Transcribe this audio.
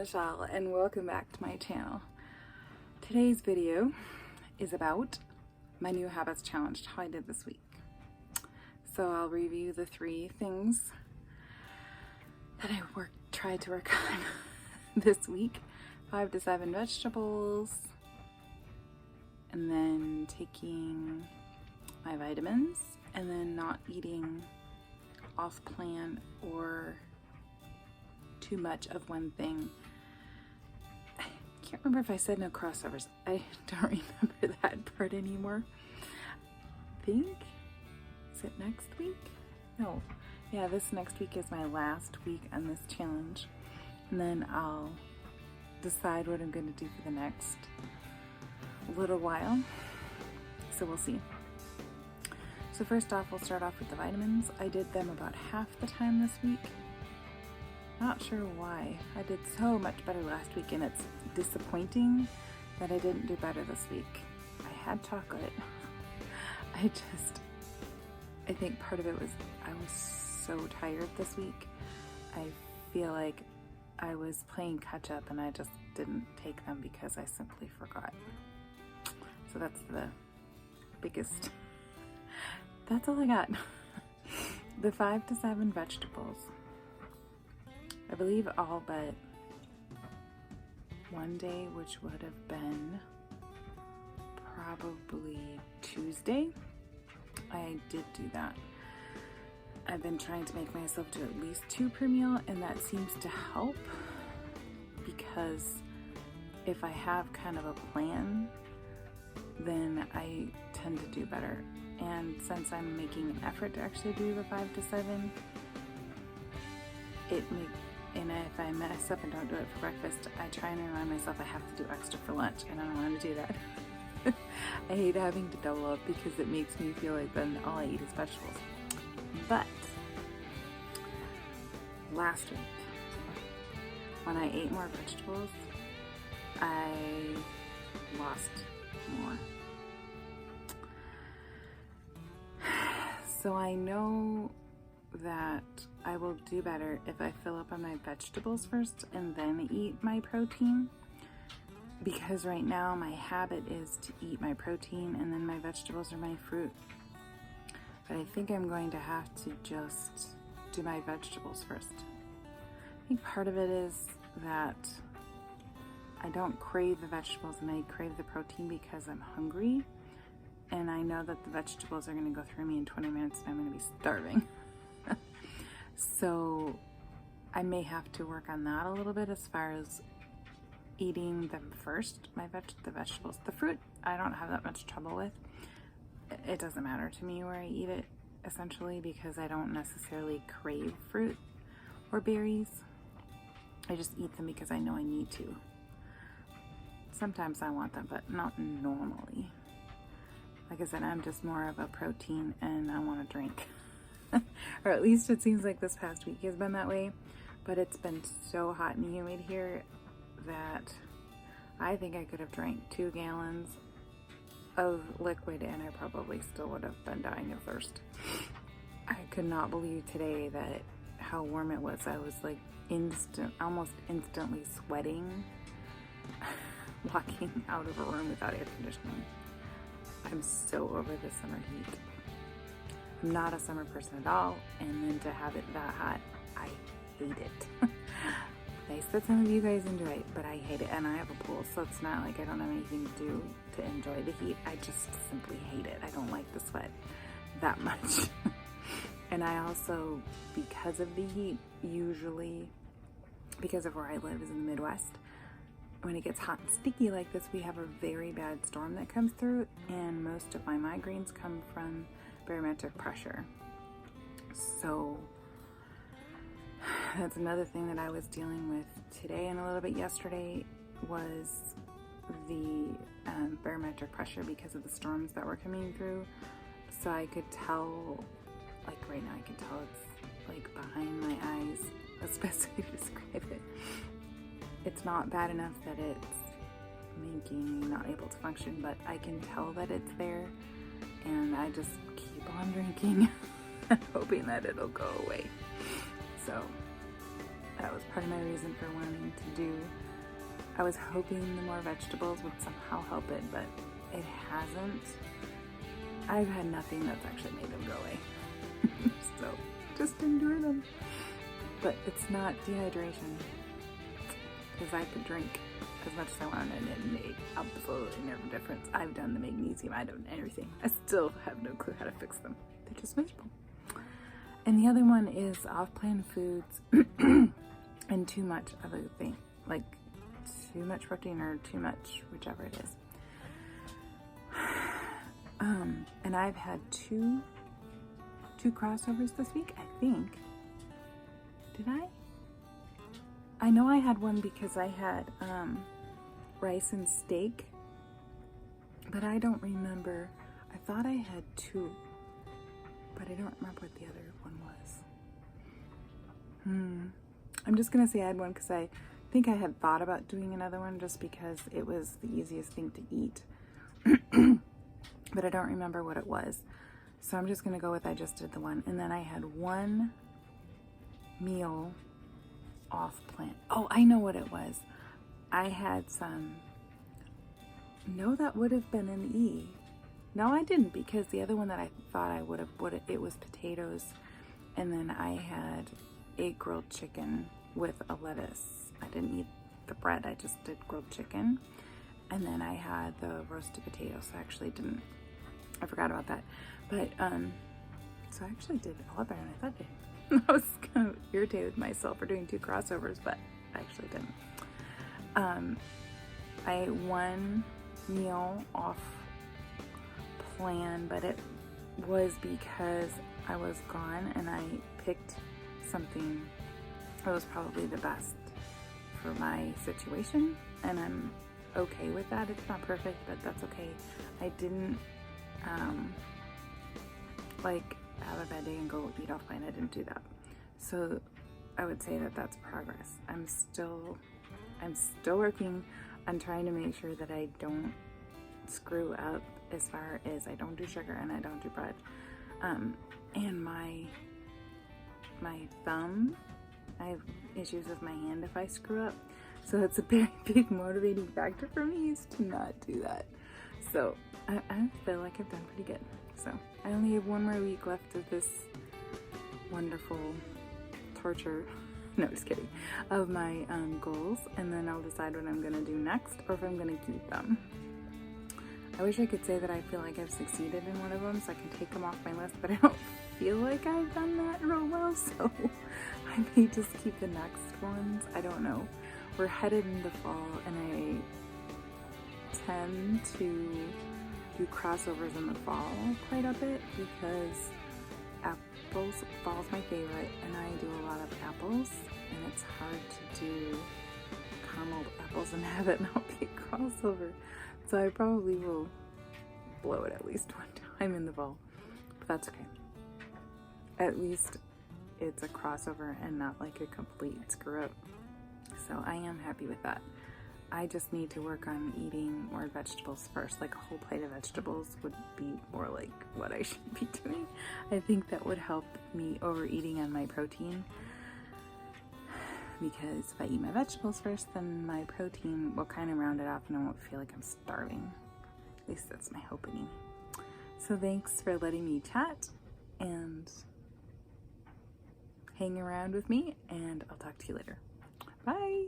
Michelle and welcome back to my channel. Today's video is about my new habits challenge, how I did this week. So I'll review the 3 things that I tried to work on this week. 5 to 7 vegetables, and then taking my vitamins, and then not eating off plan or too much of one thing. I can't remember if I said no crossovers. I don't remember that part anymore. I think, is it next week? No. Yeah, this next week is my last week on this challenge. And then I'll decide what I'm going to do for the next little while. So we'll see. So first off, we'll start off with the vitamins. I did them about half the time this week. Not sure why. I did so much better last week, and it's disappointing that I didn't do better this week. I had chocolate. I think part of it was I was so tired this week. I feel like I was playing catch up and I just didn't take them because I simply forgot. So that's the biggest, that's all I got. The 5 to 7 vegetables. I believe all but one day, which would have been probably Tuesday, I did do that. I've been trying to make myself do at least 2 per meal, and that seems to help because if I have kind of a plan, then I tend to do better. And since I'm making an effort to actually do the 5 to 7, and if I mess up and don't do it for breakfast, I try and remind myself I have to do extra for lunch, and I don't want to do that. I hate having to double up because it makes me feel like then all I eat is vegetables. But last week, when I ate more vegetables, I lost more. So I know that I will do better if I fill up on my vegetables first and then eat my protein, because right now my habit is to eat my protein and then my vegetables or my fruit. But I think I'm going to have to just do my vegetables first. I think part of it is that I don't crave the vegetables and I crave the protein because I'm hungry, and I know that the vegetables are going to go through me in 20 minutes and I'm going to be starving. So I may have to work on that a little bit as far as eating them first, the vegetables. The fruit, I don't have that much trouble with. It doesn't matter to me where I eat it, essentially, because I don't necessarily crave fruit or berries. I just eat them because I know I need to. Sometimes I want them, but not normally. Like I said, I'm just more of a protein and I want to drink. Or at least it seems like this past week has been that way. But it's been so hot and humid here that I think I could have drank 2 gallons of liquid and I probably still would have been dying of thirst. I could not believe today that how warm it was. I was like almost instantly sweating walking out of a room without air conditioning. I'm so over the summer heat. I'm not a summer person at all, and then to have it that hot, I hate it. Nice that some of you guys enjoy it, but I hate it. And I have a pool, so it's not like I don't have anything to do to enjoy the heat. I just simply hate it. I don't like the sweat that much. And I also, because of the heat, usually, because of where I live is in the Midwest, when it gets hot and sticky like this, we have a very bad storm that comes through, and most of my migraines come from barometric pressure. So that's another thing that I was dealing with today and a little bit yesterday was the barometric pressure because of the storms that were coming through. So I could tell, like right now I can tell it's like behind my eyes. That's the best way to describe it. It's not bad enough that it's making me not able to function, but I can tell that it's there, and I just keep on drinking hoping that it'll go away. So that was part of my reason for wanting to do. I was hoping the more vegetables would somehow help it, but it hasn't. I've had nothing that's actually made them go away. So just endure them. But it's not dehydration, because I could drink as much as I wanted and it made absolutely no difference. I've done the magnesium, I've done everything. I still have no clue how to fix them. They're just miserable. And the other one is off-plan foods and too much of a thing, like too much protein or too much whichever it is. And I've had two crossovers this week, I think. Did I? I know I had one because I had rice and steak, but I don't remember. I thought I had two, but I don't remember what the other one was. I'm just gonna say I had one because I think I had thought about doing another one just because it was the easiest thing to eat. But I don't remember what it was. So I'm just gonna go with I just did the one. And then I had one meal off plan. Oh, I know what it was. I had some, no, that would have been an E. No, I didn't, because the other one that I thought I would have, it was potatoes. And then I had a grilled chicken with a lettuce. I didn't eat the bread, I just did grilled chicken. And then I had the roasted potatoes. So I actually didn't, I forgot about that. But, so I actually did a lot better than I thought I did. I was kind of irritated with myself for doing two crossovers, but I actually didn't. I ate one meal off plan, but it was because I was gone and I picked something that was probably the best for my situation, and I'm okay with that. It's not perfect, but that's okay. I didn't like have a bad day and go eat off plan. I didn't do that. So I would say that that's progress. I'm still working on trying to make sure that I don't screw up as far as I don't do sugar and I don't do bread. And my thumb, I have issues with my hand if I screw up. So it's a very big motivating factor for me is to not do that. So I feel like I've done pretty good. So I only have one more week left of this wonderful torture, no, just kidding, of my goals, and then I'll decide what I'm gonna do next or if I'm gonna keep them. I wish I could say that I feel like I've succeeded in one of them so I can take them off my list, but I don't feel like I've done that real well, so I may just keep the next ones. I don't know. We're headed into fall and I tend to do crossovers in the fall quite a bit because fall's my favorite and I do a lot of apples, and it's hard to do caramel apples and have it not be a crossover. So I probably will blow it at least one time in the fall, but that's okay. At least it's a crossover and not like a complete screw up. So I am happy with that. I just need to work on eating more vegetables first. Like a whole plate of vegetables would be more like what I should be doing. I think that would help me overeating on my protein. Because if I eat my vegetables first, then my protein will kind of round it off and I won't feel like I'm starving. At least that's my hope anyway. So thanks for letting me chat and hang around with me, and I'll talk to you later. Bye!